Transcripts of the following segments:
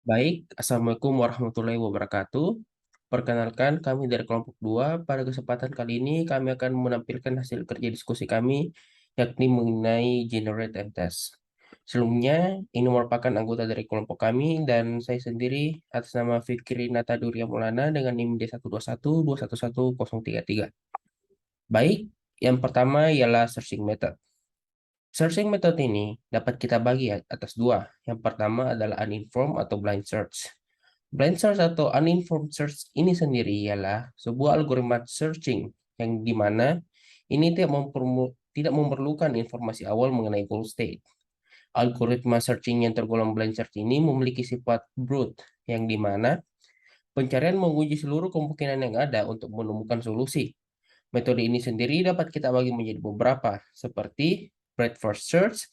Baik, Assalamualaikum warahmatullahi wabarakatuh. Perkenalkan, kami dari kelompok 2. Pada kesempatan kali ini, kami akan menampilkan hasil kerja diskusi kami, yakni mengenai generate and test. Sebelumnya, ini merupakan anggota dari kelompok kami, dan saya sendiri atas nama Fikri Nataduria Maulana dengan NIM D121211033. Baik, yang pertama ialah searching method. Searching method ini dapat kita bagi atas dua. Yang pertama adalah uninformed atau blind search. Blind search atau uninformed search ini sendiri ialah sebuah algoritma searching yang dimana ini tidak memerlukan informasi awal mengenai goal state. Algoritma searching yang tergolong blind search ini memiliki sifat brute yang dimana pencarian menguji seluruh kemungkinan yang ada untuk menemukan solusi. Metode ini sendiri dapat kita bagi menjadi beberapa, seperti breadth first search,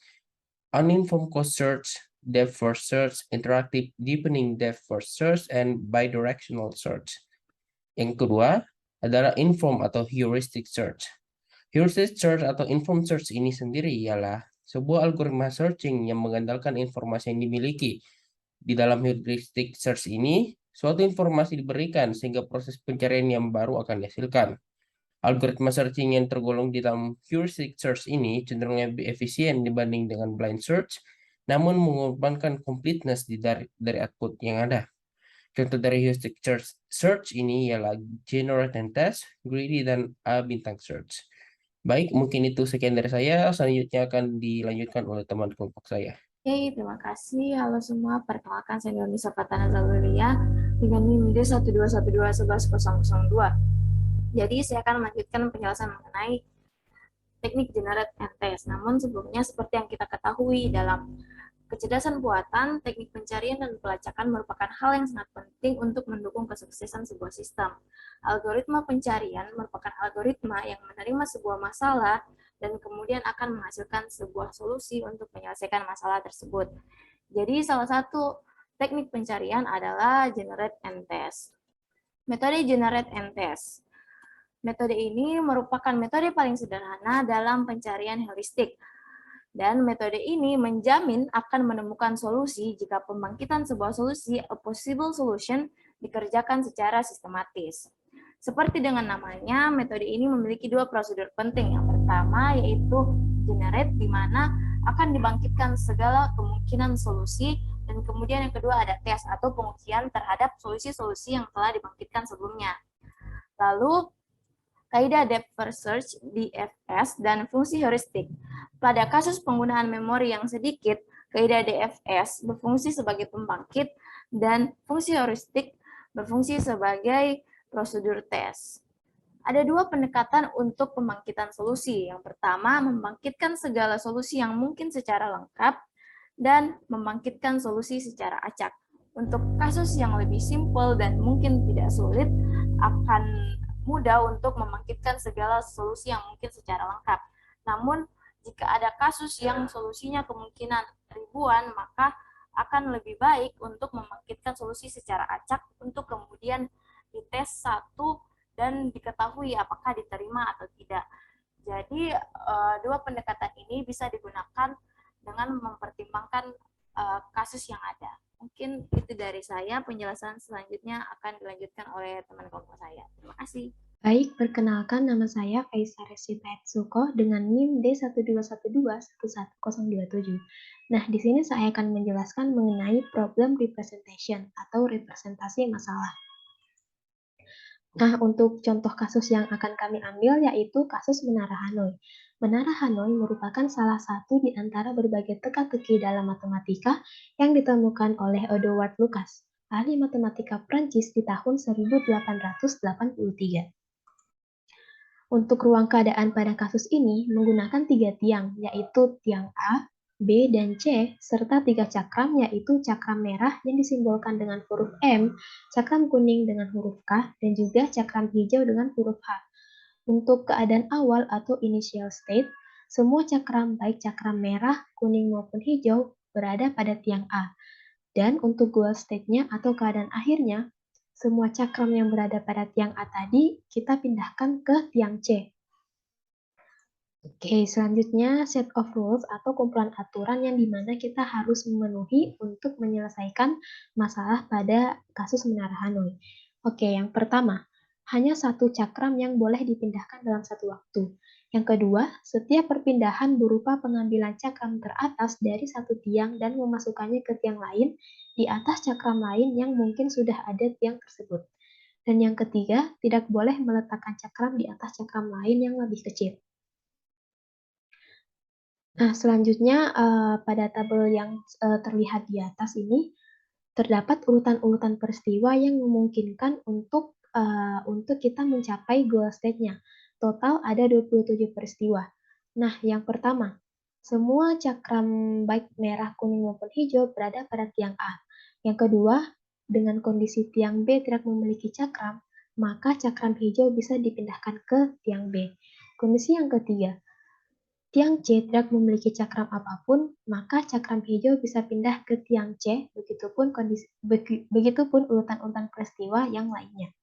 uninformed cost search, depth first search, interactive deepening depth first search, and bidirectional search. Yang kedua adalah informed atau heuristic search. Heuristic search atau informed search ini sendiri ialah sebuah algoritma searching yang mengandalkan informasi yang dimiliki. Di dalam heuristic search ini, suatu informasi diberikan sehingga proses pencarian yang baru akan dihasilkan. Algoritma searching yang tergolong di dalam heuristic search ini cenderung lebih efisien dibanding dengan blind search, namun mengorbankan completeness dari output yang ada. Contoh dari heuristic search ini ialah generate and test, greedy, dan A bintang search. Baik, mungkin itu sekian dari saya. Selanjutnya akan dilanjutkan oleh teman kelompok saya. Oke, terima kasih. Halo semua, perkenalkan saya Nisa Fatana Zalulia dengan NIM D121211002. Jadi saya akan melanjutkan penjelasan mengenai teknik generate and test. Namun sebelumnya seperti yang kita ketahui dalam kecerdasan buatan, teknik pencarian dan pelacakan merupakan hal yang sangat penting untuk mendukung kesuksesan sebuah sistem. Algoritma pencarian merupakan algoritma yang menerima sebuah masalah dan kemudian akan menghasilkan sebuah solusi untuk menyelesaikan masalah tersebut. Jadi salah satu teknik pencarian adalah generate and test. Metode generate and test. Metode ini merupakan metode paling sederhana dalam pencarian heuristik. Dan metode ini menjamin akan menemukan solusi jika pembangkitan sebuah solusi, a possible solution, dikerjakan secara sistematis. Seperti dengan namanya, metode ini memiliki dua prosedur penting. Yang pertama yaitu generate, di mana akan dibangkitkan segala kemungkinan solusi, dan kemudian yang kedua ada test atau pengujian terhadap solusi-solusi yang telah dibangkitkan sebelumnya. Lalu, kaidah depth first search, DFS, dan fungsi heuristik. Pada kasus penggunaan memori yang sedikit, kaidah DFS berfungsi sebagai pembangkit dan fungsi heuristik berfungsi sebagai prosedur tes. Ada dua pendekatan untuk pembangkitan solusi. Yang pertama, membangkitkan segala solusi yang mungkin secara lengkap dan membangkitkan solusi secara acak. Untuk kasus yang lebih simpel dan mungkin tidak sulit, akan mudah untuk membangkitkan segala solusi yang mungkin secara lengkap. Namun, jika ada kasus yang solusinya kemungkinan ribuan, maka akan lebih baik untuk membangkitkan solusi secara acak untuk kemudian dites satu dan diketahui apakah diterima atau tidak. Jadi, dua pendekatan ini bisa digunakan dengan mempertimbangkan kasus yang ada. Mungkin itu dari saya. Penjelasan selanjutnya akan dilanjutkan oleh teman kelompok saya. Terima kasih. Baik, perkenalkan nama saya Kaisar Resita Etsuko dengan NIM D121211027. Nah, di sini saya akan menjelaskan mengenai problem representation atau representasi masalah. Nah, untuk contoh kasus yang akan kami ambil yaitu kasus Menara Hanoi. Menara Hanoi merupakan salah satu di antara berbagai teka-teki dalam matematika yang ditemukan oleh Edouard Lucas, ahli matematika Prancis di tahun 1883. Untuk ruang keadaan pada kasus ini menggunakan 3 tiang, yaitu tiang A, B, dan C, serta 3 cakram, yaitu cakram merah yang disimbolkan dengan huruf M, cakram kuning dengan huruf K, dan juga cakram hijau dengan huruf H. Untuk keadaan awal atau initial state, semua cakram baik cakram merah, kuning maupun hijau berada pada tiang A. Dan untuk goal state-nya atau keadaan akhirnya, semua cakram yang berada pada tiang A tadi kita pindahkan ke tiang C. Oke, selanjutnya set of rules atau kumpulan aturan yang dimana kita harus memenuhi untuk menyelesaikan masalah pada kasus Menara Hanoi. Oke, yang pertama, hanya satu cakram yang boleh dipindahkan dalam satu waktu. Yang kedua, setiap perpindahan berupa pengambilan cakram teratas dari satu tiang dan memasukkannya ke tiang lain di atas cakram lain yang mungkin sudah ada tiang tersebut. Dan yang ketiga, tidak boleh meletakkan cakram di atas cakram lain yang lebih kecil. Nah, selanjutnya pada tabel yang terlihat di atas ini terdapat urutan-urutan peristiwa yang memungkinkan untuk kita mencapai goal state-nya. Total ada 27 peristiwa. Nah, yang pertama, semua cakram baik merah, kuning maupun hijau berada pada tiang A. Yang kedua, dengan kondisi tiang B tidak memiliki cakram, maka cakram hijau bisa dipindahkan ke tiang B. Kondisi yang ketiga, tiang C tidak memiliki cakram apapun, maka cakram hijau bisa pindah ke tiang C, begitupun urutan-urutan peristiwa yang lainnya.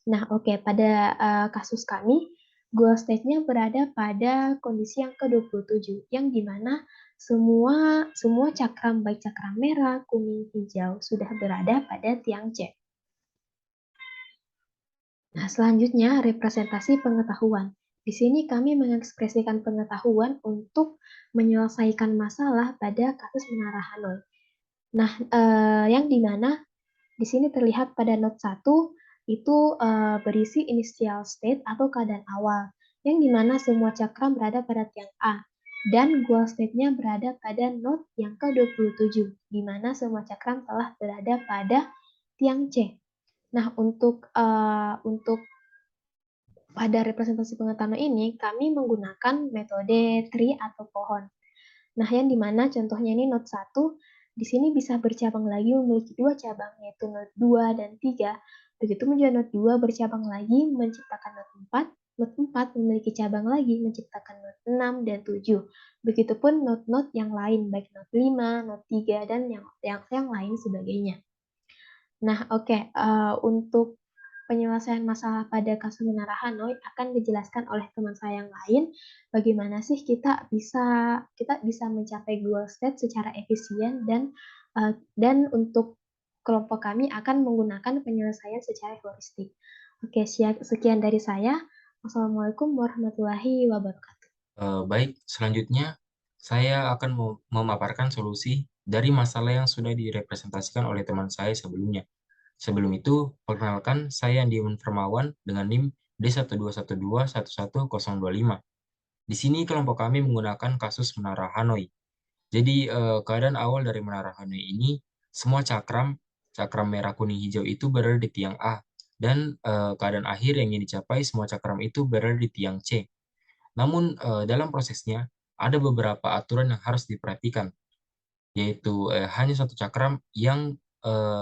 Nah, oke, pada kasus kami, goal state-nya berada pada kondisi yang ke-27, yang dimana semua cakram, baik cakram merah, kuning, hijau, sudah berada pada tiang C. Nah, selanjutnya representasi pengetahuan. Di sini kami mengekspresikan pengetahuan untuk menyelesaikan masalah pada kasus Menara Hanoi. Nah, yang dimana di sini terlihat pada note 1 itu berisi initial state atau keadaan awal, yang dimana semua cakram berada pada tiang A, dan goal state-nya berada pada note yang ke-27, di mana semua cakram telah berada pada tiang C. Nah, untuk pada representasi pengetahuan ini, kami menggunakan metode tree atau pohon. Nah, yang dimana contohnya ini note 1, di sini bisa bercabang lagi memiliki dua cabang, yaitu note 2 dan 3. Begitupun juga note 2 bercabang lagi menciptakan note 4. Note 4 memiliki cabang lagi menciptakan note 6 dan 7. Begitupun note-note yang lain, baik note 5, note 3, dan yang lain sebagainya. Nah, oke, untuk penyelesaian masalah pada kasus Menara Hanoi akan dijelaskan oleh teman saya yang lain. Bagaimana sih kita bisa mencapai goal state secara efisien dan untuk kelompok kami akan menggunakan penyelesaian secara heuristik. Oke, sekian dari saya. Wassalamualaikum warahmatullahi wabarakatuh. Baik, selanjutnya saya akan memaparkan solusi dari masalah yang sudah direpresentasikan oleh teman saya sebelumnya. Sebelum itu, perkenalkan saya Andi Firmawan dengan NIM D121211025. Di sini kelompok kami menggunakan kasus Menara Hanoi. Jadi keadaan awal dari Menara Hanoi ini, semua cakram merah, kuning, hijau itu berada di tiang A. Dan keadaan akhir yang ingin dicapai, semua cakram itu berada di tiang C. Namun dalam prosesnya ada beberapa aturan yang harus diperhatikan, yaitu hanya satu cakram yang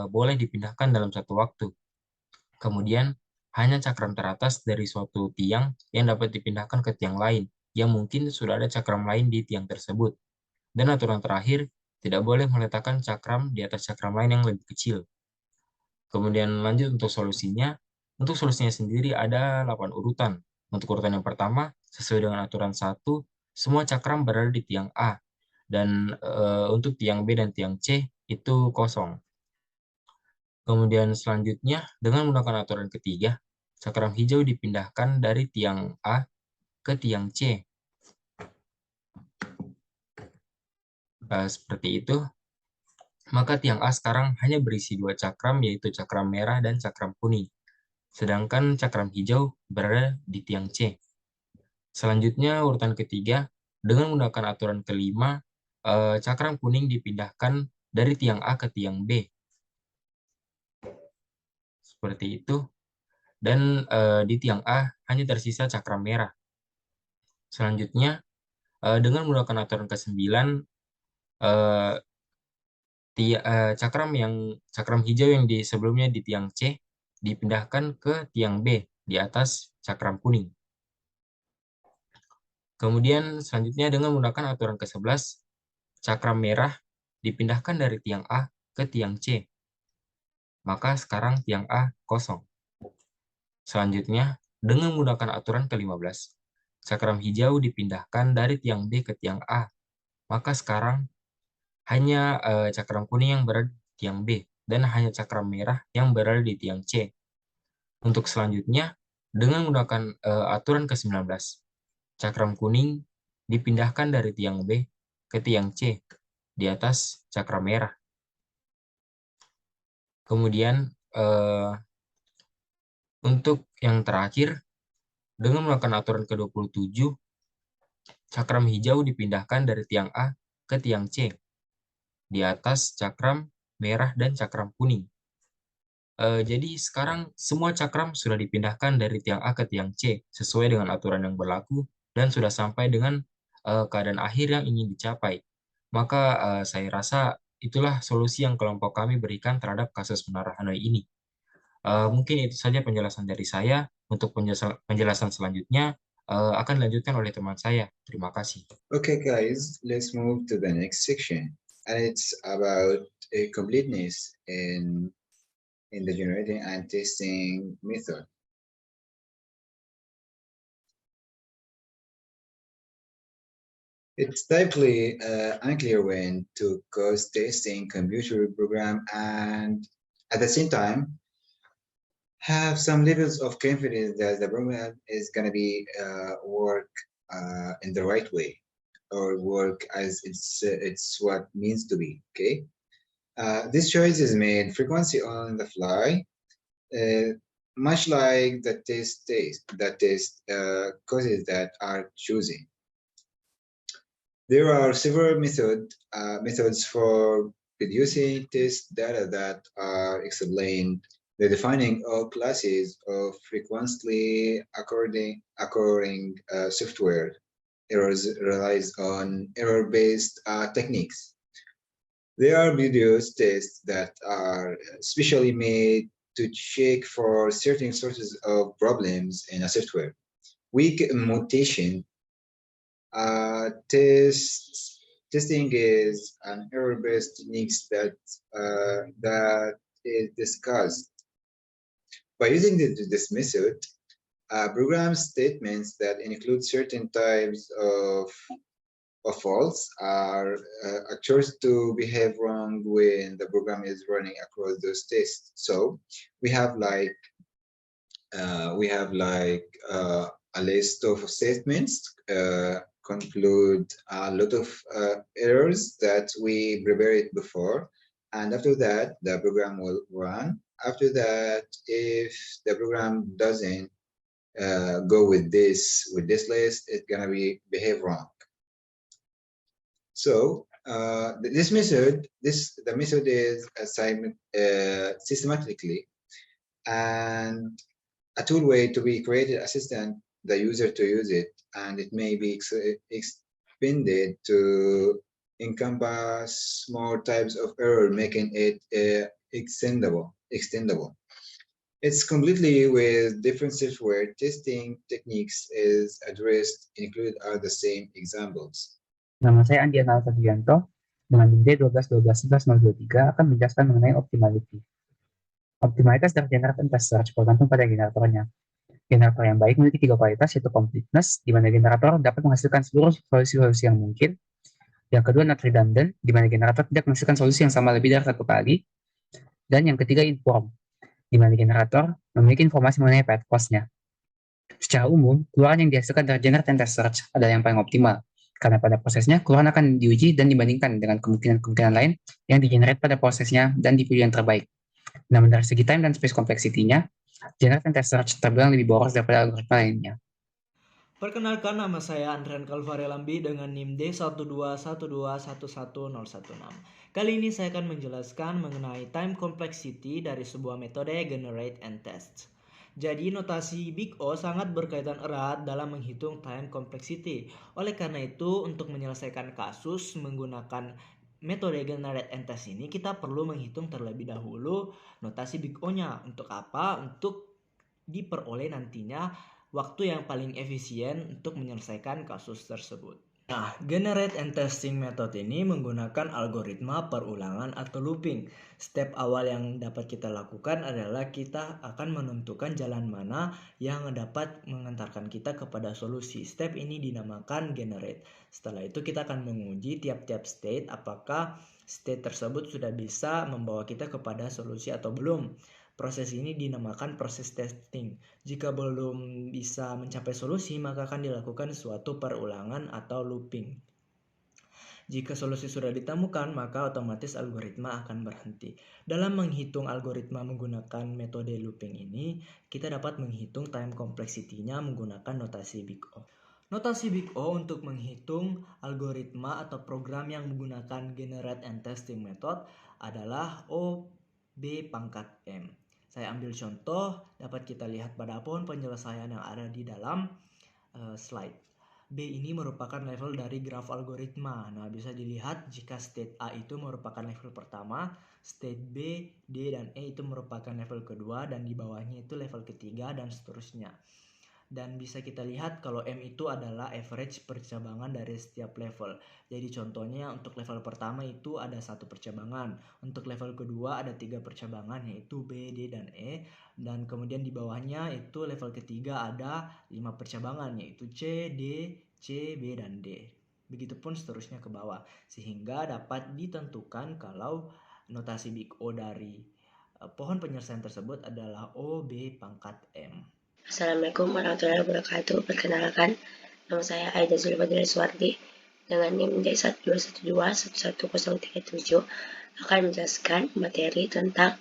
boleh dipindahkan dalam satu waktu. Kemudian hanya cakram teratas dari suatu tiang yang dapat dipindahkan ke tiang lain, yang mungkin sudah ada cakram lain di tiang tersebut. Dan aturan terakhir, tidak boleh meletakkan cakram di atas cakram lain yang lebih kecil. Kemudian lanjut untuk solusinya. Untuk solusinya sendiri ada 8 urutan. Untuk urutan yang pertama, sesuai dengan aturan 1, semua cakram berada di tiang A. Dan untuk tiang B dan tiang C itu kosong. Kemudian selanjutnya, dengan menggunakan aturan ketiga, cakram hijau dipindahkan dari tiang A ke tiang C. Seperti itu. Maka tiang A sekarang hanya berisi dua cakram, yaitu cakram merah dan cakram kuning. Sedangkan cakram hijau berada di tiang C. Selanjutnya, urutan ketiga, dengan menggunakan aturan kelima, cakram kuning dipindahkan dari tiang A ke tiang B. Seperti itu. Dan di tiang A hanya tersisa cakram merah. Selanjutnya, dengan menggunakan aturan ke-9, cakram hijau yang sebelumnya di tiang C dipindahkan ke tiang B di atas cakram kuning. Kemudian selanjutnya dengan menggunakan aturan ke-11, cakram merah dipindahkan dari tiang A ke tiang C. Maka sekarang tiang A kosong. Selanjutnya, dengan menggunakan aturan ke-15, cakram hijau dipindahkan dari tiang B ke tiang A. Maka sekarang hanya cakram kuning yang berada di tiang B dan hanya cakram merah yang berada di tiang C. Untuk selanjutnya, dengan menggunakan aturan ke-19, cakram kuning dipindahkan dari tiang B ke tiang C di atas cakram merah. Kemudian untuk yang terakhir, dengan melakukan aturan ke-27, cakram hijau dipindahkan dari tiang A ke tiang C di atas cakram merah dan cakram kuning. Jadi sekarang semua cakram sudah dipindahkan dari tiang A ke tiang C sesuai dengan aturan yang berlaku dan sudah sampai dengan keadaan akhir yang ingin dicapai. Maka saya rasa itulah solusi yang kelompok kami berikan terhadap kasus menara Hanoi ini. Mungkin itu saja penjelasan dari saya. Untuk penjelasan selanjutnya akan dilanjutkan oleh teman saya. Terima kasih. Okay, guys, let's move to the next section, and it's about completeness in the generating and testing method. It's typically unclear when to cause testing computer program and at the same time have some levels of confidence that the program is going to be work in the right way or work as it's what means to be. Okay, this choice is made frequency on the fly, much like the test causes that are choosing. There are several methods for producing test data that are explained. The defining all classes of frequently occurring software errors relies on error-based techniques. There are videos tests that are specially made to check for certain sources of problems in a software. Weak mutation testing is an error-based techniques that is discussed. By using this method, program statements that include certain types of faults are chosen to behave wrong when the program is running across those tests. So we have like a list of statements conclude a lot of errors that we prepared before, and after that the program will run. After that, if the program doesn't go with this list, it's gonna behave wrong. So the method is assigned systematically, and a tool way to be created assistant the user to use it, and it may be expanded to encompass more types of error, making it extendable. It's completely with different software testing techniques is addressed. Included are the same examples. Nama saya Andi Analta Sugianto, dengan NIM 12-12-11-023 akan menjelaskan mengenai optimality. Optimalitas dari generator and test search bergantung pada generatornya. Generator yang baik memiliki 3 kualitas, yaitu completeness, di mana generator dapat menghasilkan seluruh solusi-solusi yang mungkin. Yang kedua, not redundant, di mana generator tidak menghasilkan solusi yang sama lebih dari satu kali. Dan yang ketiga, inform, di mana generator memiliki informasi mengenai path cost-nya. Secara umum, keluaran yang dihasilkan dari generator and test search adalah yang paling optimal, karena pada prosesnya keluaran akan diuji dan dibandingkan dengan kemungkinan-kemungkinan lain yang digenerate pada prosesnya dan dipilih yang terbaik. Namun dari segi time dan space complexity-nya, generator and test search terbilang lebih boros daripada algoritma lainnya. Perkenalkan, nama saya Andrian Kalvarelambi dengan NIM D1212111016. Kali ini saya akan menjelaskan mengenai time complexity dari sebuah metode generate and test. Jadi notasi Big O sangat berkaitan erat dalam menghitung time complexity. Oleh karena itu, untuk menyelesaikan kasus menggunakan metode generate and test ini, kita perlu menghitung terlebih dahulu notasi Big O-nya. Untuk apa? Untuk diperoleh nantinya waktu yang paling efisien untuk menyelesaikan kasus tersebut. Nah, generate and testing method ini menggunakan algoritma perulangan atau looping. Step awal yang dapat kita lakukan adalah kita akan menentukan jalan mana yang dapat mengantarkan kita kepada solusi. Step ini dinamakan generate. Setelah itu kita akan menguji tiap-tiap state apakah state tersebut sudah bisa membawa kita kepada solusi atau belum. Proses ini dinamakan proses testing. Jika belum bisa mencapai solusi, maka akan dilakukan suatu perulangan atau looping. Jika solusi sudah ditemukan, maka otomatis algoritma akan berhenti. Dalam menghitung algoritma menggunakan metode looping ini, kita dapat menghitung time complexity-nya menggunakan notasi Big O. Notasi Big O untuk menghitung algoritma atau program yang menggunakan generate and testing method adalah O B pangkat M. Saya ambil contoh, dapat kita lihat pada pohon penyelesaian yang ada di dalam slide. B ini merupakan level dari graf algoritma. Nah, bisa dilihat jika state A itu merupakan level pertama, state B, D, dan E itu merupakan level kedua, dan di bawahnya itu level ketiga, dan seterusnya. Dan bisa kita lihat kalau M itu adalah average percabangan dari setiap level. Jadi contohnya untuk level pertama itu ada 1 percabangan. Untuk level kedua ada 3 percabangan yaitu B, D, dan E. Dan kemudian di bawahnya itu level ketiga ada 5 percabangan yaitu C, D, C, B, dan D. Begitupun seterusnya ke bawah. Sehingga dapat ditentukan kalau notasi Big O dari pohon penyelesaian tersebut adalah O, B pangkat M. Assalamualaikum warahmatullahi wabarakatuh. Perkenalkan, nama saya Aida Zulfadila Suwardi dengan NIM D121211037 akan menjelaskan materi tentang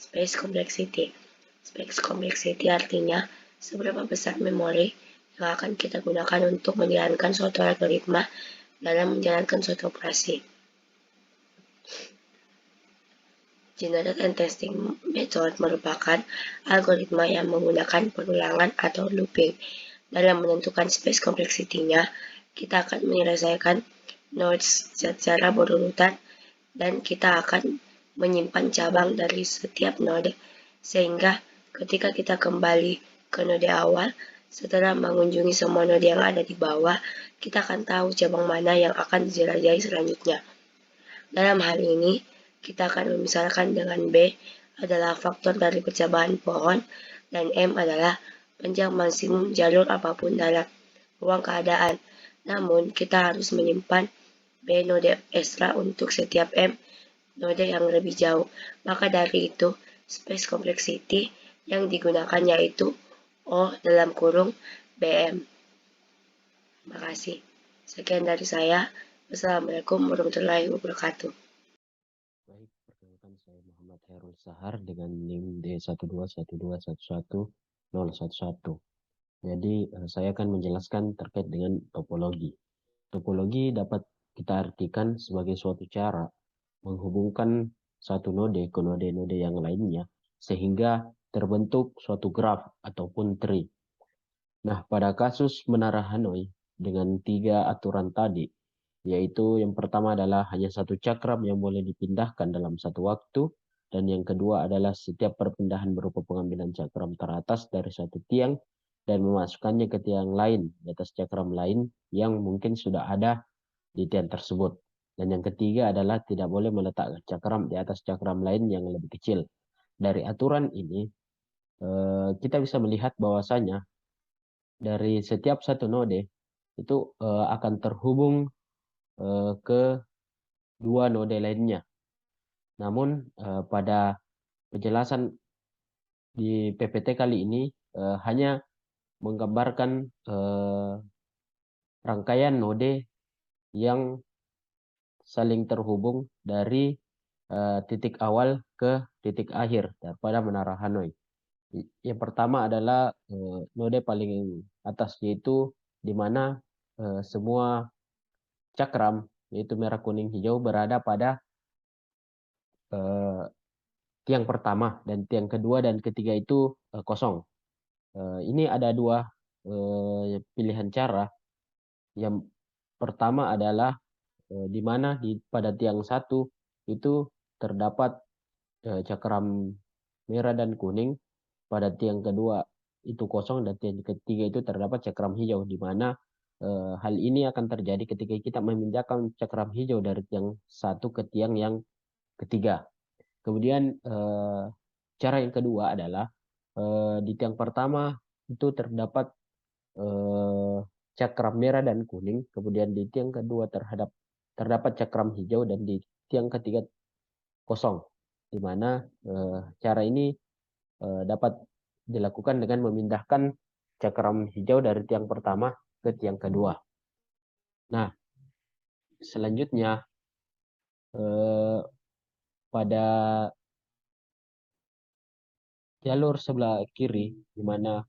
space complexity. Space complexity artinya seberapa besar memori yang akan kita gunakan untuk menjalankan suatu algoritma dalam menjalankan suatu operasi. Generate and testing method merupakan algoritma yang menggunakan perulangan atau looping. Dalam menentukan space complexity-nya, kita akan menyelesaikan nodes secara berurutan dan kita akan menyimpan cabang dari setiap node sehingga ketika kita kembali ke node awal setelah mengunjungi semua node yang ada di bawah, kita akan tahu cabang mana yang akan dijelajahi selanjutnya. Dalam hal ini, kita akan memisalkan dengan B adalah faktor dari percabangan pohon dan M adalah panjang maksimum jalur apapun dalam ruang keadaan. Namun, kita harus menyimpan B node ekstra untuk setiap M node yang lebih jauh. Maka dari itu, space complexity yang digunakan yaitu O dalam kurung BM. Terima kasih. Sekian dari saya. Wassalamualaikum warahmatullahi wabarakatuh. Baik, perkenalkan saya Muhammad Herul Sahar dengan NIM D121111011. Jadi saya akan menjelaskan terkait dengan topologi. Topologi dapat kita artikan sebagai suatu cara menghubungkan satu node ke node-node yang lainnya sehingga terbentuk suatu graf ataupun tree. Nah, pada kasus menara Hanoi dengan 3 aturan tadi, yaitu yang pertama adalah hanya satu cakram yang boleh dipindahkan dalam satu waktu, dan yang kedua adalah setiap perpindahan berupa pengambilan cakram teratas dari satu tiang dan memasukkannya ke tiang lain di atas cakram lain yang mungkin sudah ada di tiang tersebut. Dan yang ketiga adalah tidak boleh meletakkan cakram di atas cakram lain yang lebih kecil. Dari aturan ini, kita bisa melihat bahwasanya dari setiap satu node itu akan terhubung ke 2 node lainnya. Namun pada penjelasan di PPT kali ini hanya menggambarkan rangkaian node yang saling terhubung dari titik awal ke titik akhir daripada menara Hanoi. Yang pertama adalah node paling atas, yaitu di mana semua cakram yaitu merah, kuning, hijau berada pada tiang pertama, dan tiang kedua dan ketiga itu kosong. Ini ada 2 pilihan cara. Yang pertama adalah di mana pada tiang 1 itu terdapat cakram merah dan kuning, pada tiang kedua itu kosong, dan tiang ketiga itu terdapat cakram hijau, di mana hal ini akan terjadi ketika kita memindahkan cakram hijau dari tiang satu ke tiang yang ketiga. Kemudian cara yang kedua adalah di tiang pertama itu terdapat cakram merah dan kuning, kemudian di tiang kedua terdapat cakram hijau, dan di tiang ketiga kosong, di mana cara ini dapat dilakukan dengan memindahkan cakram hijau dari tiang pertama ke tiang kedua. Nah, selanjutnya pada jalur sebelah kiri, di mana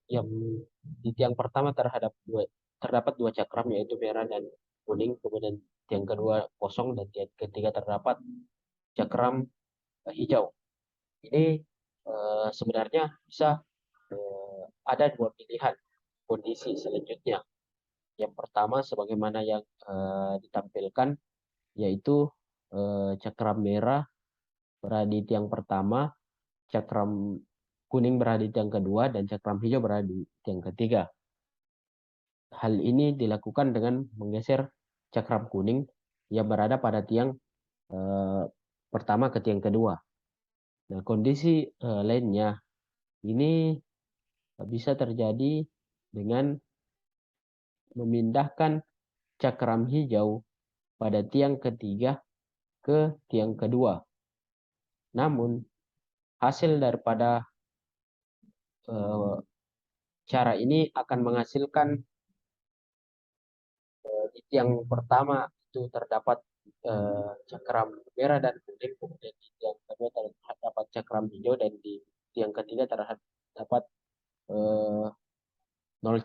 yang di tiang pertama terdapat dua cakram, yaitu merah dan kuning, kemudian tiang kedua kosong, dan tiang ketiga terdapat cakram hijau. Ini sebenarnya bisa ada dua pilihan kondisi selanjutnya. Yang pertama, sebagaimana yang ditampilkan, yaitu cakram merah berada di tiang pertama, cakram kuning berada di tiang kedua, dan cakram hijau berada di tiang ketiga. Hal ini dilakukan dengan menggeser cakram kuning yang berada pada tiang pertama ke tiang kedua. Nah, kondisi lainnya ini bisa terjadi dengan memindahkan cakram hijau pada tiang ketiga ke tiang kedua. Namun, hasil daripada cara ini akan menghasilkan di tiang pertama itu terdapat cakram merah dan kuning, kemudian di tiang kedua terdapat cakram hijau, dan di tiang ketiga terdapat 0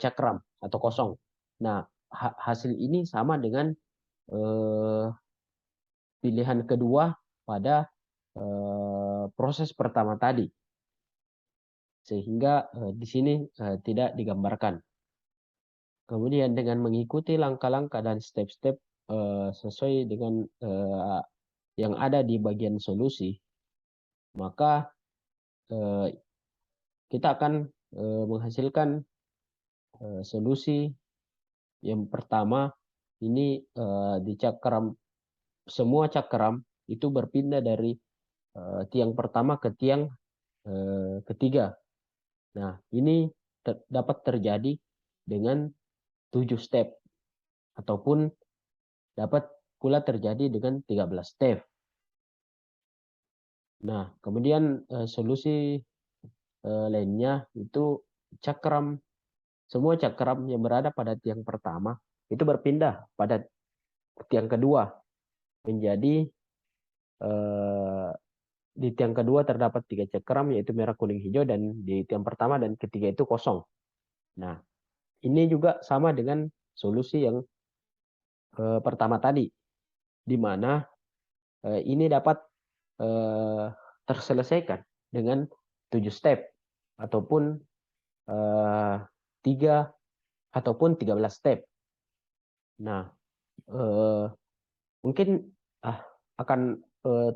cakram atau kosong. Nah, hasil ini sama dengan pilihan kedua pada proses pertama tadi, sehingga di sini tidak digambarkan. Kemudian dengan mengikuti langkah-langkah dan step-step sesuai dengan yang ada di bagian solusi, maka kita akan menghasilkan solusi yang pertama. Ini di semua cakram itu berpindah dari tiang pertama ke tiang ketiga. Nah, ini dapat terjadi dengan 7 step, ataupun dapat pula terjadi dengan 13 step. Nah, kemudian solusi lainnya itu semua cakram yang berada pada tiang pertama itu berpindah pada tiang kedua, menjadi di tiang kedua terdapat 3 cakram, yaitu merah, kuning, hijau, dan di tiang pertama dan ketiga itu kosong. Nah, ini juga sama dengan solusi yang pertama tadi, di mana ini dapat terselesaikan dengan 7 step, ataupun 3 ataupun 13 step. Nah, mungkin akan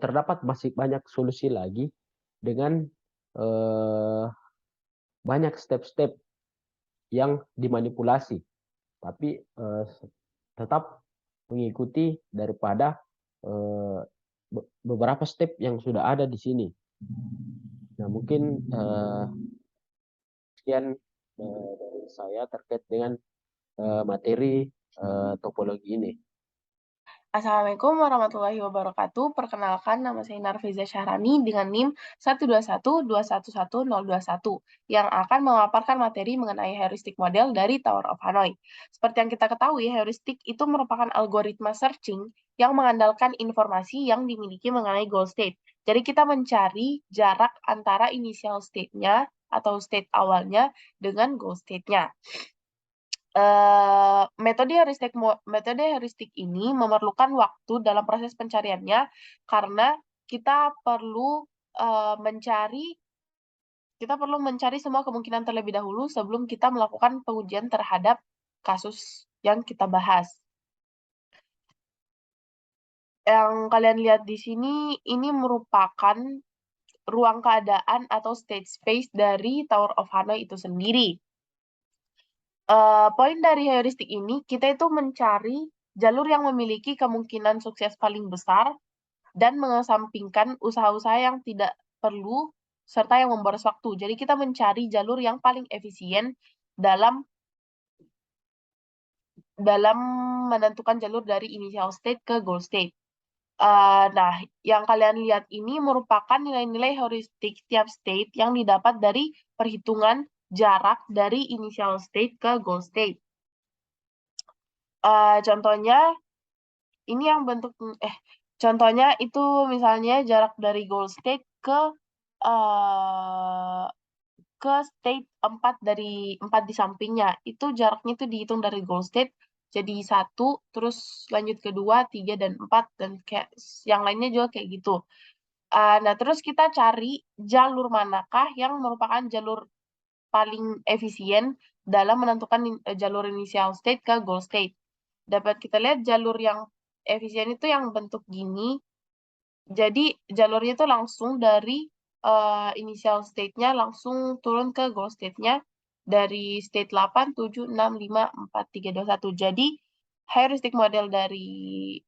terdapat masih banyak solusi lagi dengan banyak step-step yang dimanipulasi, tapi tetap mengikuti daripada beberapa step yang sudah ada di sini. Nah, mungkin sekian dari saya terkait dengan materi topologi ini. Assalamualaikum warahmatullahi wabarakatuh. Perkenalkan, nama saya Narfiza Syahrani dengan NIM 121211021 yang akan memaparkan materi mengenai heuristik model dari Tower of Hanoi. Seperti yang kita ketahui, heuristik itu merupakan algoritma searching yang mengandalkan informasi yang dimiliki mengenai goal state. Jadi kita mencari jarak antara initial state-nya atau state awalnya dengan goal state-nya. Metode heuristik ini memerlukan waktu dalam proses pencariannya, karena kita perlu mencari semua kemungkinan terlebih dahulu sebelum kita melakukan pengujian terhadap kasus yang kita bahas. Yang kalian lihat di sini, ini merupakan ruang keadaan atau state space dari Tower of Hanoi itu sendiri. Poin dari heuristik ini, kita itu mencari jalur yang memiliki kemungkinan sukses paling besar dan mengesampingkan usaha-usaha yang tidak perlu serta yang memboros waktu. Jadi kita mencari jalur yang paling efisien dalam menentukan jalur dari initial state ke goal state. Nah, yang kalian lihat ini merupakan nilai-nilai heuristik tiap state yang didapat dari perhitungan jarak dari initial state ke goal state. Contohnya ini yang contohnya itu misalnya jarak dari goal state ke state 4 dari 4 di sampingnya. Itu jaraknya itu dihitung dari goal state jadi 1, terus lanjut ke 2, 3, dan 4, dan kayak yang lainnya juga kayak gitu. Nah, terus kita cari jalur manakah yang merupakan jalur paling efisien dalam menentukan jalur initial state ke goal state. Dapat kita lihat jalur yang efisien itu yang bentuk gini. Jadi jalurnya itu langsung dari initial state-nya langsung turun ke goal state-nya dari state 8, 7, 6, 5, 4, 3, 2, 1. Jadi heuristic model dari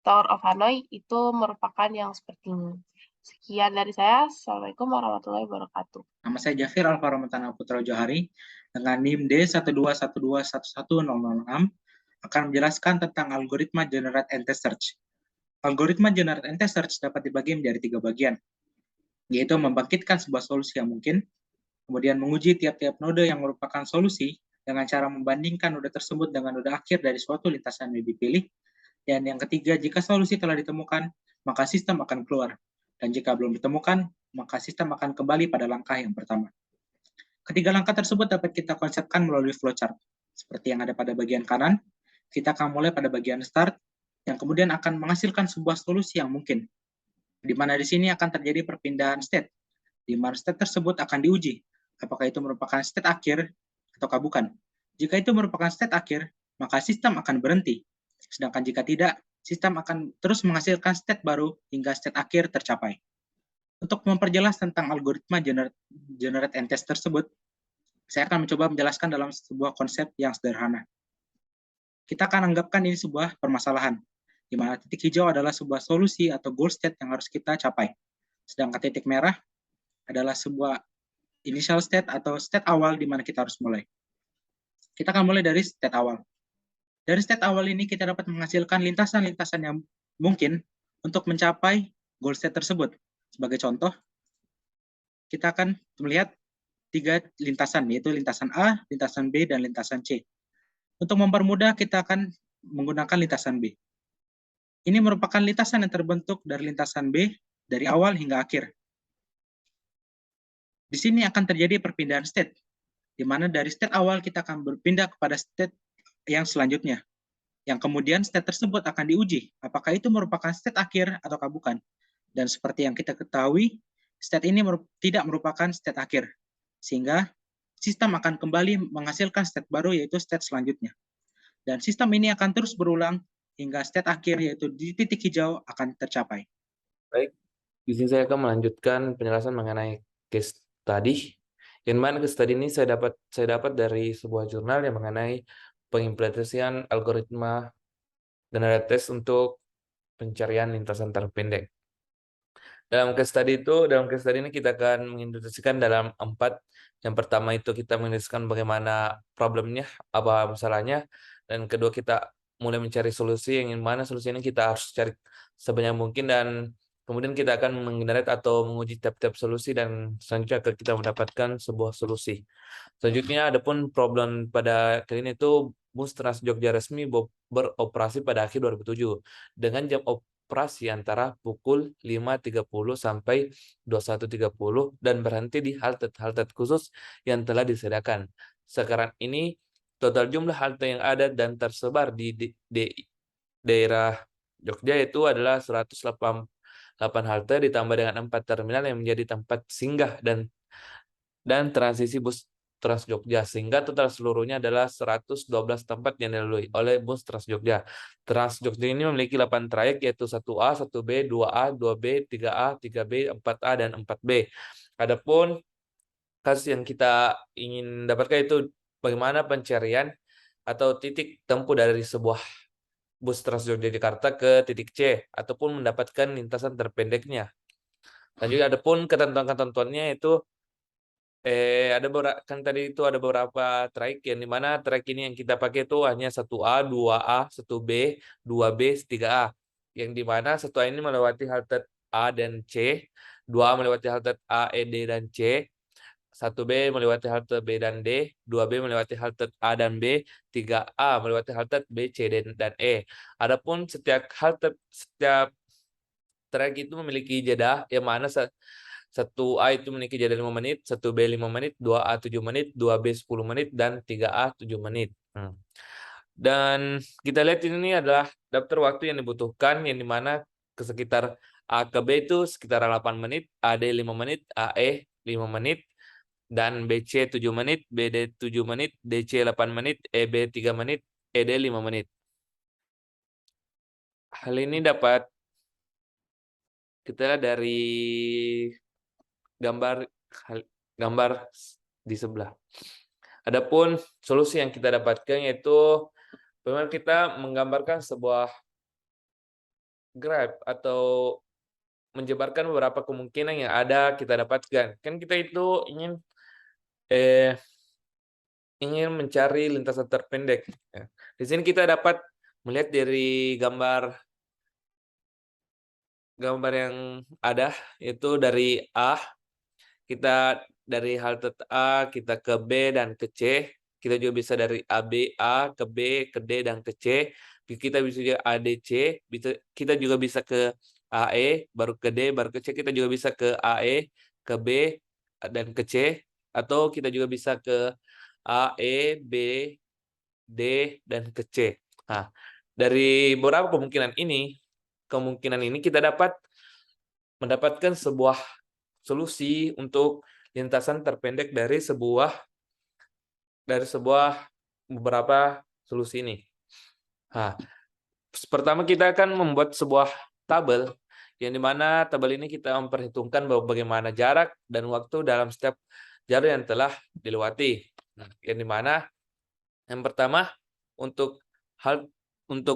Tower of Hanoi itu merupakan yang seperti ini. Sekian dari saya. Assalamualaikum warahmatullahi wabarakatuh. Nama saya Jafir Alvaro Mentana Putra Johari dengan NIM D121211006 akan menjelaskan tentang algoritma Generate and Test Search. Algoritma Generate and Test Search dapat dibagi menjadi 3 bagian, yaitu membangkitkan sebuah solusi yang mungkin, kemudian menguji tiap-tiap node yang merupakan solusi dengan cara membandingkan node tersebut dengan node akhir dari suatu lintasan yang dipilih, dan yang ketiga, jika solusi telah ditemukan, maka sistem akan keluar. Dan jika belum ditemukan, maka sistem akan kembali pada langkah yang pertama. Ketiga langkah tersebut dapat kita konsepkan melalui flowchart. Seperti yang ada pada bagian kanan, kita akan mulai pada bagian start, yang kemudian akan menghasilkan sebuah solusi yang mungkin. Di mana di sini akan terjadi perpindahan state, di mana state tersebut akan diuji, apakah itu merupakan state akhir ataukah bukan. Jika itu merupakan state akhir, maka sistem akan berhenti. Sedangkan jika tidak, sistem akan terus menghasilkan state baru hingga state akhir tercapai. Untuk memperjelas tentang algoritma generate and test tersebut, saya akan mencoba menjelaskan dalam sebuah konsep yang sederhana. Kita akan anggapkan ini sebuah permasalahan, di mana titik hijau adalah sebuah solusi atau goal state yang harus kita capai. Sedangkan titik merah adalah sebuah initial state atau state awal di mana kita harus mulai. Kita akan mulai dari state awal. Dari state awal ini kita dapat menghasilkan lintasan-lintasan yang mungkin untuk mencapai goal state tersebut. Sebagai contoh, kita akan melihat 3 lintasan, yaitu lintasan A, lintasan B, dan lintasan C. Untuk mempermudah, kita akan menggunakan lintasan B. Ini merupakan lintasan yang terbentuk dari lintasan B dari awal hingga akhir. Di sini akan terjadi perpindahan state, di mana dari state awal kita akan berpindah kepada state yang selanjutnya, yang kemudian state tersebut akan diuji, apakah itu merupakan state akhir ataukah bukan. Dan seperti yang kita ketahui, state ini tidak merupakan state akhir, sehingga sistem akan kembali menghasilkan state baru, yaitu state selanjutnya. Dan sistem ini akan terus berulang hingga state akhir, yaitu di titik hijau, akan tercapai. Baik, di sini saya akan melanjutkan penjelasan mengenai case study. Yang mana case study ini saya dapat dari sebuah jurnal yang mengenai pengimplementasian algoritma generate test untuk pencarian lintasan terpendek. Dalam case study ini kita akan mengintegrasikan dalam 4. Yang pertama itu kita mengintegrasikan bagaimana problemnya, apa masalahnya, dan kedua kita mulai mencari solusi, yang mana solusi ini kita harus cari sebanyak mungkin, dan kemudian kita akan menggenerate atau menguji tiap-tiap solusi, dan selanjutnya akan kita mendapatkan sebuah solusi. Selanjutnya adapun problem pada kali ini itu bus Trans Jogja resmi beroperasi pada akhir 2007 dengan jam operasi antara pukul 5.30 sampai 21.30 dan berhenti di halte khusus yang telah disediakan. Sekarang ini total jumlah halte yang ada dan tersebar di daerah Jogja itu adalah 188 halte ditambah dengan 4 terminal yang menjadi tempat singgah dan transisi bus Trans Jogja, sehingga total seluruhnya adalah 112 tempat yang dilalui oleh bus Trans Jogja. Trans Jogja ini memiliki 8 trayek, yaitu 1A, 1B, 2A, 2B, 3A, 3B, 4A, dan 4B. Adapun kasus yang kita ingin dapatkan itu bagaimana pencarian atau titik tempuh dari sebuah bus Transjakarta ke titik C ataupun mendapatkan lintasan terpendeknya. Dan juga ada pun ketentuan-ketentuannya itu ada beberapa kan tadi itu ada beberapa track yang dimana track ini yang kita pakai itu hanya 1A, 2A, 1B, 2B, 3A. Yang dimana 1A ini melewati halte A dan C, 2A melewati halte A, E, D, dan C, 1B melewati halte B dan D, 2B melewati halte A dan B, 3A melewati halte B, C, dan E. Adapun setiap track itu memiliki jeda yang mana 1A itu memiliki jeda 5 menit, 1B 5 menit, 2A 7 menit, 2B 10 menit, dan 3A 7 menit. Dan kita lihat ini adalah daftar waktu yang dibutuhkan yang dimana sekitar A ke B itu sekitar 8 menit, AD 5 menit, AE 5 menit, dan BC 7 menit, BD 7 menit, DC 8 menit, EB 3 menit, ED 5 menit. Hal ini dapat kita lihat dari gambar di sebelah. Adapun solusi yang kita dapatkan yaitu bagaimana kita menggambarkan sebuah graph atau menjabarkan beberapa kemungkinan yang ada kita dapatkan. Kan kita itu ingin mencari lintasan terpendek. Di sini kita dapat melihat dari gambar yang ada yaitu dari A, kita dari halte A kita ke B dan ke C, kita juga bisa dari A ke B ke D dan ke C, kita bisa juga ADC, kita juga bisa ke AE baru ke D baru ke C, kita juga bisa ke AE ke B dan ke C, atau kita juga bisa ke AE, B, D, dan ke C. Nah, dari beberapa kemungkinan ini kita dapat mendapatkan sebuah solusi untuk lintasan terpendek dari beberapa solusi ini. Nah, pertama kita akan membuat sebuah tabel yang dimana tabel ini kita memperhitungkan bagaimana jarak dan waktu dalam setiap jalur yang telah dilewati. Nah, yang dimana yang pertama untuk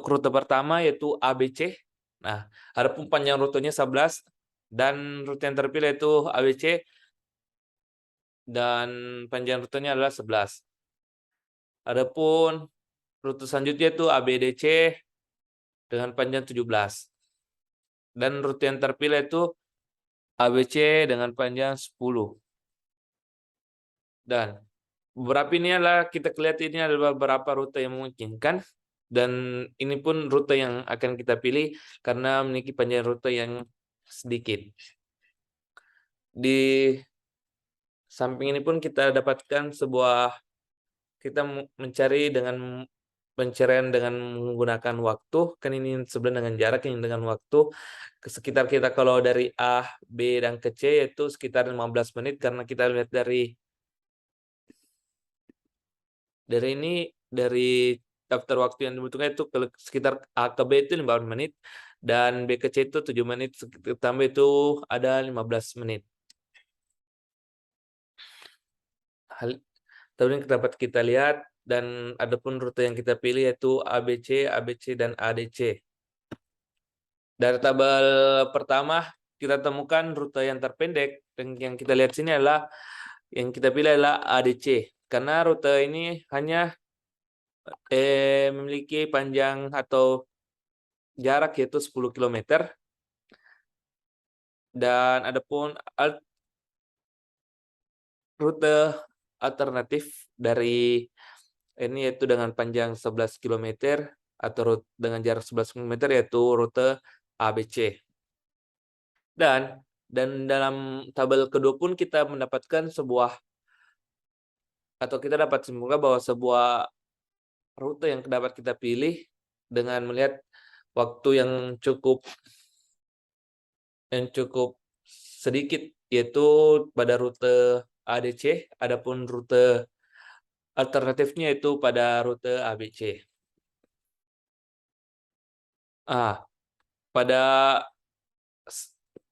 rute pertama yaitu ABC. Nah, adapun panjang rutenya 11 dan rute yang terpilih yaitu ABC dan panjang rutenya adalah 11. Adapun rute selanjutnya itu ABDC dengan panjang 17. Dan rute yang terpilih itu ABC dengan panjang 10. Dan beberapa ini adalah kita lihat ini adalah beberapa rute yang memungkinkan. Dan ini pun rute yang akan kita pilih karena memiliki panjang rute yang sedikit. Di samping ini pun kita dapatkan kita mencari dengan pencarian dengan menggunakan waktu, kan ini sebenarnya dengan jarak ini dengan waktu. Sekitar kita kalau dari A, B, dan ke C yaitu sekitar 15 menit karena kita lihat dari daftar waktu yang dibutuhkan itu sekitar A ke B itu 15 menit dan B ke C itu 7 menit, tambah itu ada 15 menit. Hal yang dapat kita lihat dan adapun rute yang kita pilih yaitu ABC, dan ADC. Dari tabel pertama kita temukan rute yang terpendek dan yang kita lihat sini adalah yang kita pilih adalah ADC karena rute ini hanya memiliki panjang atau jarak yaitu 10 km dan adapun rute alternatif dari ini yaitu dengan panjang 11 km atau dengan jarak 11 km yaitu rute ABC. Dan dalam tabel kedua pun kita mendapatkan kita dapat simpulkan bahwa sebuah rute yang dapat kita pilih dengan melihat waktu yang cukup sedikit yaitu pada rute ADC, adapun rute alternatifnya itu pada rute ABC.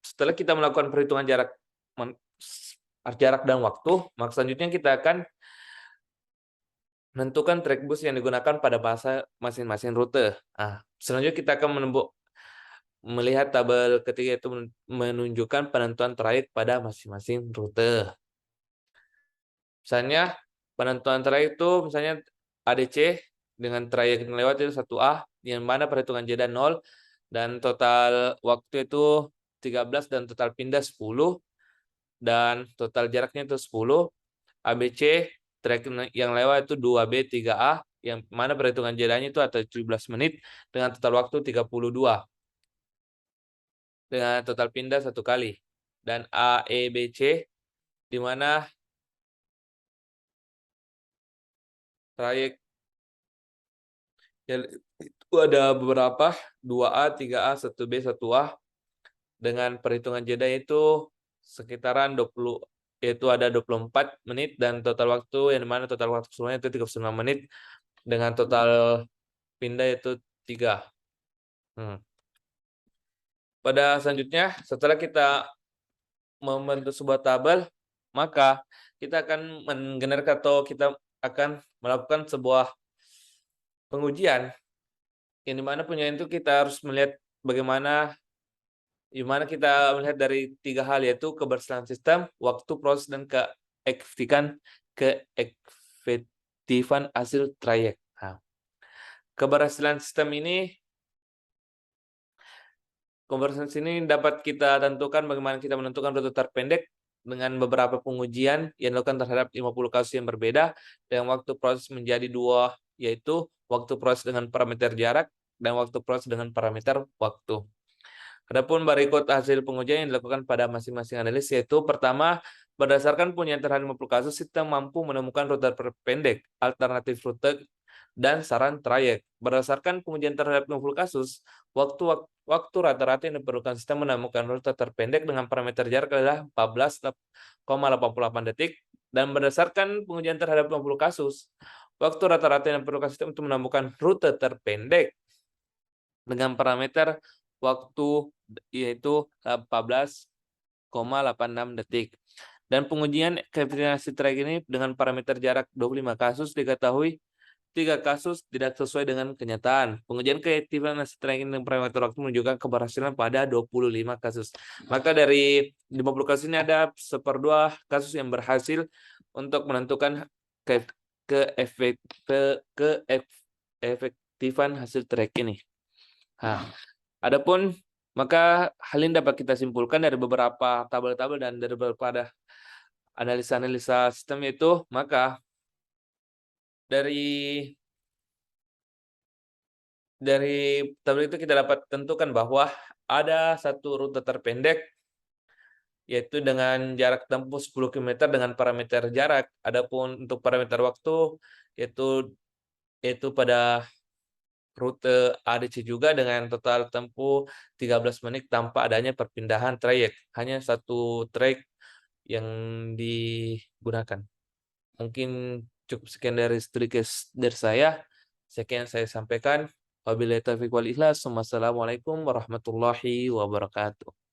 Setelah kita melakukan perhitungan jarak dan waktu, maka selanjutnya kita akan menentukan track bus yang digunakan pada fase masing-masing rute. Nah, selanjutnya kita akan melihat tabel ketiga itu menunjukkan penentuan trayek pada masing-masing rute. Misalnya penentuan trayek itu misalnya ADC dengan trayek yang lewat itu 1A, yang mana perhitungan jeda 0 dan total waktu itu 13 dan total pindah 10 dan total jaraknya itu 10. ABC trayek yang lewat itu 2B 3A, yang mana perhitungan jedanya itu atau 17 menit dengan total waktu 32 dengan total pindah 1 kali. Dan AEBC di mana trayek itu ada beberapa 2A, 3A, 1B, 1A dengan perhitungan jeda itu sekitaran 20, yaitu ada 24 menit dan total waktu yang dimana total waktu semuanya itu 39 menit dengan total pindah itu 3. Pada selanjutnya, setelah kita membentuk sebuah tabel, maka kita akan menggenerasikan atau kita akan melakukan sebuah pengujian yang dimana pengujian itu kita harus melihat bagaimana kita melihat dari 3 hal, yaitu kebersihan sistem, waktu proses, dan keefektifan hasil trayek. Nah, keberhasilan sistem ini dapat kita tentukan bagaimana kita menentukan rute terpendek dengan beberapa pengujian yang dilakukan terhadap 50 kasus yang berbeda dengan waktu proses menjadi 2, yaitu waktu proses dengan parameter jarak dan waktu proses dengan parameter waktu. Adapun berikut hasil pengujian yang dilakukan pada masing-masing analis, yaitu pertama, berdasarkan pengujian terhadap 50 kasus, sistem mampu menemukan rute terpendek, alternatif rute, dan saran trayek. Berdasarkan pengujian terhadap 50 kasus, waktu rata-rata yang diperlukan sistem menemukan rute terpendek dengan parameter jarak adalah 14,88 detik, dan berdasarkan pengujian terhadap 50 kasus, waktu rata-rata yang diperlukan sistem untuk menemukan rute terpendek dengan parameter waktu yaitu 14,86 detik. Dan pengujian keefektivasi trayek ini dengan parameter jarak 25 kasus diketahui 3 kasus tidak sesuai dengan kenyataan. Pengujian keefektivasi trayek dengan parameter waktu menunjukkan keberhasilan pada 25 kasus. Maka dari 50 kasus ini ada 1/2 kasus yang berhasil untuk menentukan keefektifan hasil trayek ini. Nah, adapun maka hal ini dapat kita simpulkan dari beberapa tabel-tabel dan dari beberapa analisa-analisa sistem itu, maka dari tabel itu kita dapat tentukan bahwa ada satu rute terpendek, yaitu dengan jarak tempuh 10 km dengan parameter jarak. Adapun untuk parameter waktu yaitu pada rute ADC juga dengan total tempuh 13 menit tanpa adanya perpindahan trayek. Hanya satu trayek yang digunakan. Mungkin cukup sekian dari studi case dari saya. Sekian saya sampaikan. Wabillahi taufiq wal ikhlas. Wassalamualaikum warahmatullahi wabarakatuh.